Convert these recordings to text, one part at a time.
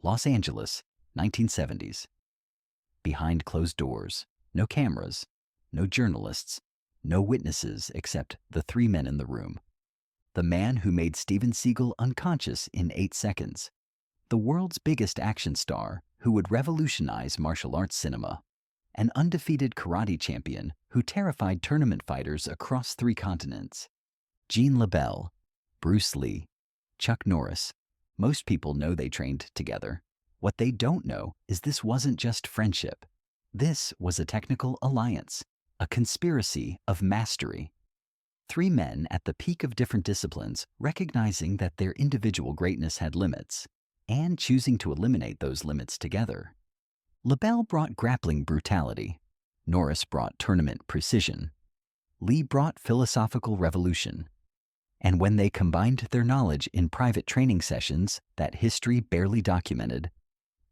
Los Angeles, 1970s. Behind closed doors, no cameras, no journalists, no witnesses except the three men in the room. The man who made Steven Seagal unconscious in 8 seconds. The world's biggest action star who would revolutionize martial arts cinema. An undefeated karate champion who terrified tournament fighters across 3 continents. Gene LeBell, Bruce Lee, Chuck Norris. Most people know they trained together. What they don't know is this wasn't just friendship. This was a technical alliance, a conspiracy of mastery. 3 men at the peak of different disciplines, recognizing that their individual greatness had limits, and choosing to eliminate those limits together. LeBell brought grappling brutality. Norris brought tournament precision. Lee brought philosophical revolution. And when they combined their knowledge in private training sessions that history barely documented,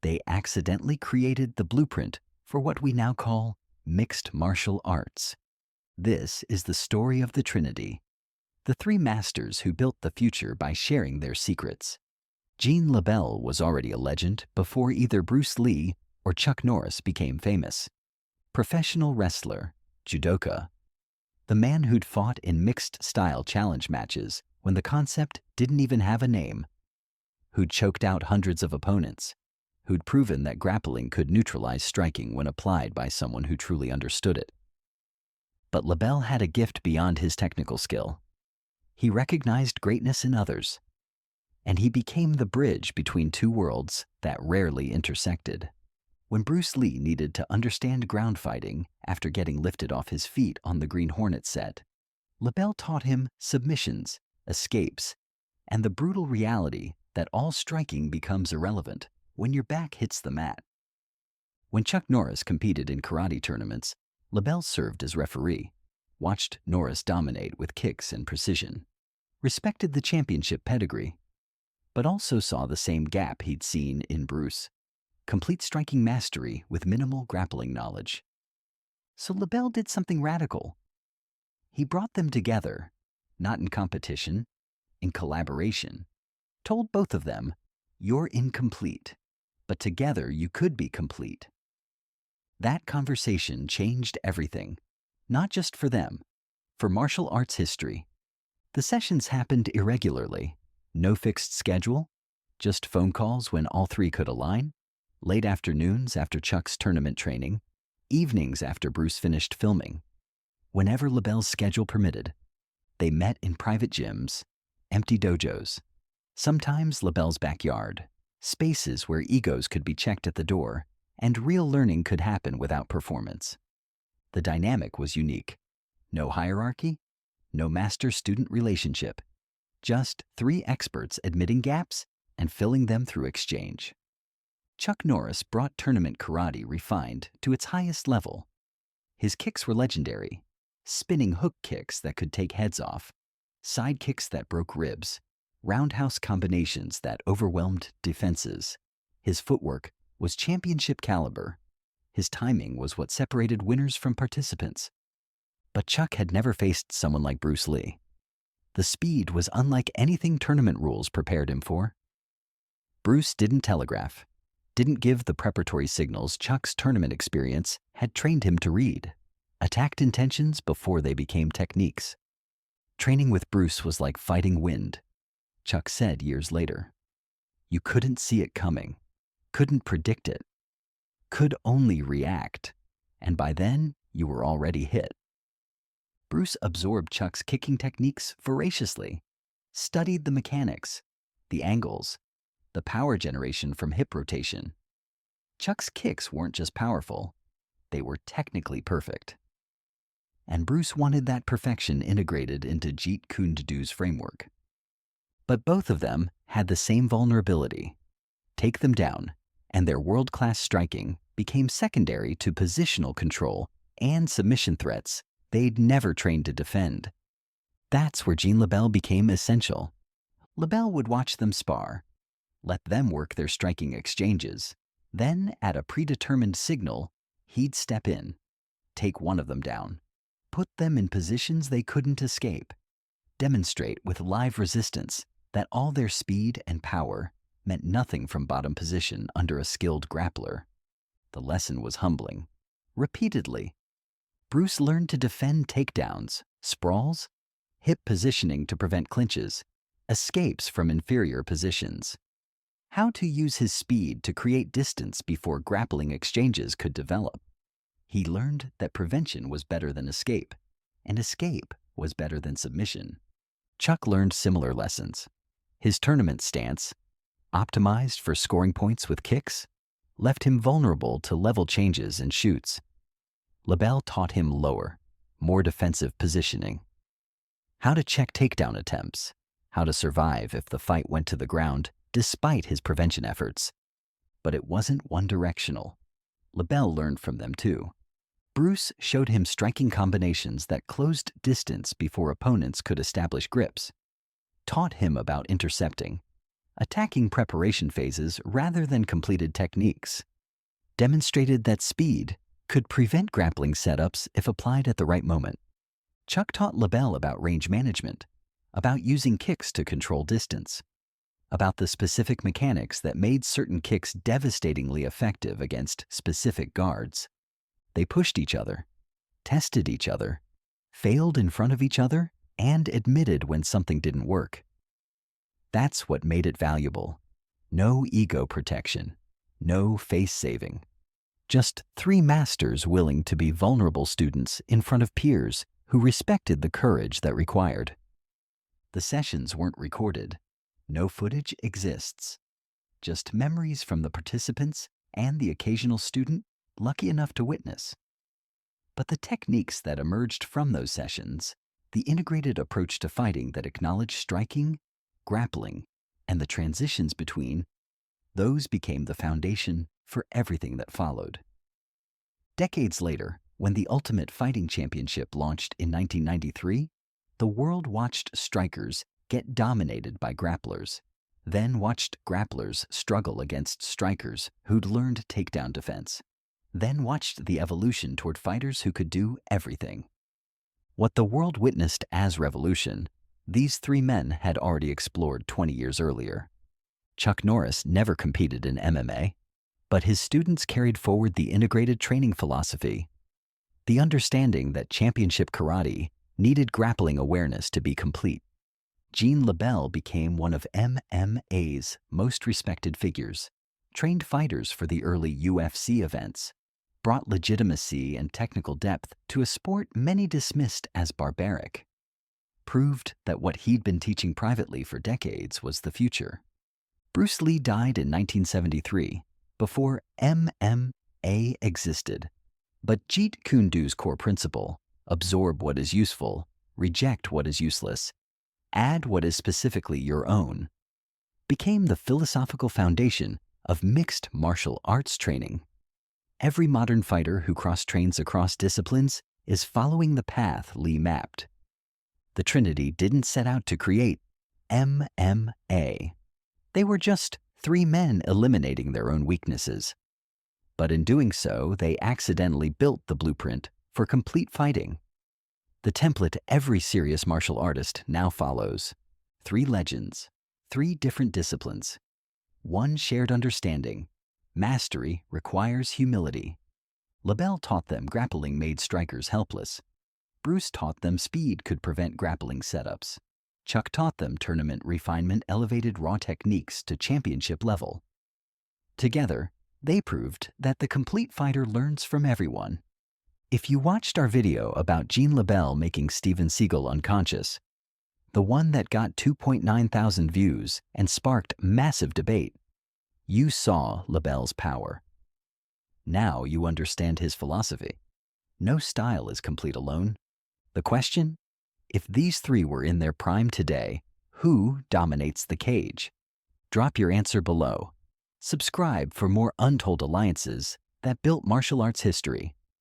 they accidentally created the blueprint for what we now call mixed martial arts. This is the story of the Trinity, the 3 masters who built the future by sharing their secrets. Gene LeBell was already a legend before either Bruce Lee or Chuck Norris became famous. Professional wrestler, judoka, the man who'd fought in mixed-style challenge matches when the concept didn't even have a name, who'd choked out hundreds of opponents, who'd proven that grappling could neutralize striking when applied by someone who truly understood it. But LeBell had a gift beyond his technical skill. He recognized greatness in others, and he became the bridge between 2 worlds that rarely intersected. When Bruce Lee needed to understand ground fighting after getting lifted off his feet on the Green Hornet set, LeBell taught him submissions, escapes, and the brutal reality that all striking becomes irrelevant when your back hits the mat. When Chuck Norris competed in karate tournaments, LeBell served as referee, watched Norris dominate with kicks and precision, respected the championship pedigree, but also saw the same gap he'd seen in Bruce. Complete striking mastery with minimal grappling knowledge. So LeBell did something radical. He brought them together, not in competition, in collaboration. Told both of them, "You're incomplete, but together you could be complete." That conversation changed everything, not just for them, for martial arts history. The sessions happened irregularly, no fixed schedule, just phone calls when all 3 could align, late afternoons after Chuck's tournament training, evenings after Bruce finished filming. Whenever LeBell's schedule permitted, they met in private gyms, empty dojos, sometimes LeBell's backyard, spaces where egos could be checked at the door, and real learning could happen without performance. The dynamic was unique. No hierarchy, no master-student relationship, just 3 experts admitting gaps and filling them through exchange. Chuck Norris brought tournament karate refined to its highest level. His kicks were legendary, spinning hook kicks that could take heads off, side kicks that broke ribs, roundhouse combinations that overwhelmed defenses. His footwork was championship caliber. His timing was what separated winners from participants. But Chuck had never faced someone like Bruce Lee. The speed was unlike anything tournament rules prepared him for. Bruce didn't telegraph, didn't give the preparatory signals Chuck's tournament experience had trained him to read, attacked intentions before they became techniques. Training with Bruce was like fighting wind, Chuck said years later. You couldn't see it coming, couldn't predict it, could only react, and by then you were already hit. Bruce absorbed Chuck's kicking techniques voraciously, studied the mechanics, the angles, the power generation from hip rotation. Chuck's kicks weren't just powerful, they were technically perfect. And Bruce wanted that perfection integrated into Jeet Kune Do's framework. But both of them had the same vulnerability. Take them down, and their world-class striking became secondary to positional control and submission threats they'd never trained to defend. That's where Gene LeBell became essential. LeBell would watch them spar, let them work their striking exchanges. Then, at a predetermined signal, he'd step in, take one of them down, put them in positions they couldn't escape, demonstrate with live resistance that all their speed and power meant nothing from bottom position under a skilled grappler. The lesson was humbling. Repeatedly, Bruce learned to defend takedowns, sprawls, hip positioning to prevent clinches, escapes from inferior positions. How to use his speed to create distance before grappling exchanges could develop. He learned that prevention was better than escape, and escape was better than submission. Chuck learned similar lessons. His tournament stance, optimized for scoring points with kicks, left him vulnerable to level changes and shoots. LeBell taught him lower, more defensive positioning. How to check takedown attempts, how to survive if the fight went to the ground despite his prevention efforts. But it wasn't one-directional. LeBell learned from them too. Bruce showed him striking combinations that closed distance before opponents could establish grips, taught him about intercepting, attacking preparation phases rather than completed techniques, demonstrated that speed could prevent grappling setups if applied at the right moment. Chuck taught LeBell about range management, about using kicks to control distance, about the specific mechanics that made certain kicks devastatingly effective against specific guards. They pushed each other, tested each other, failed in front of each other, and admitted when something didn't work. That's what made it valuable. No ego protection, no face saving. Just three masters willing to be vulnerable students in front of peers who respected the courage that required. The sessions weren't recorded. No footage exists. Just memories from the participants and the occasional student lucky enough to witness. But the techniques that emerged from those sessions, the integrated approach to fighting that acknowledged striking, grappling, and the transitions between, those became the foundation for everything that followed. Decades later, when the Ultimate Fighting Championship launched in 1993, the world watched strikers get dominated by grapplers, then watched grapplers struggle against strikers who'd learned takedown defense, then watched the evolution toward fighters who could do everything. What the world witnessed as revolution, these three men had already explored 20 years earlier. Chuck Norris never competed in MMA, but his students carried forward the integrated training philosophy, the understanding that championship karate needed grappling awareness to be complete. Gene LeBell became one of MMA's most respected figures, trained fighters for the early UFC events, brought legitimacy and technical depth to a sport many dismissed as barbaric, proved that what he'd been teaching privately for decades was the future. Bruce Lee died in 1973, before MMA existed. But Jeet Kune Do's core principle, absorb what is useful, reject what is useless, add what is specifically your own, became the philosophical foundation of mixed martial arts training. Every modern fighter who cross-trains across disciplines is following the path Lee mapped. The Trinity didn't set out to create MMA. They were just three men eliminating their own weaknesses. But in doing so, they accidentally built the blueprint for complete fighting. The template every serious martial artist now follows. 3 legends, 3 different disciplines, 1 shared understanding. Mastery requires humility. LeBell taught them grappling made strikers helpless. Bruce taught them speed could prevent grappling setups. Chuck taught them tournament refinement elevated raw techniques to championship level. Together, they proved that the complete fighter learns from everyone. If you watched our video about Gene LeBell making Steven Seagal unconscious, the one that got 2.9 thousand views and sparked massive debate, you saw LeBell's power. Now you understand his philosophy. No style is complete alone. The question? If these 3 were in their prime today, who dominates the cage? Drop your answer below. Subscribe for more untold alliances that built martial arts history.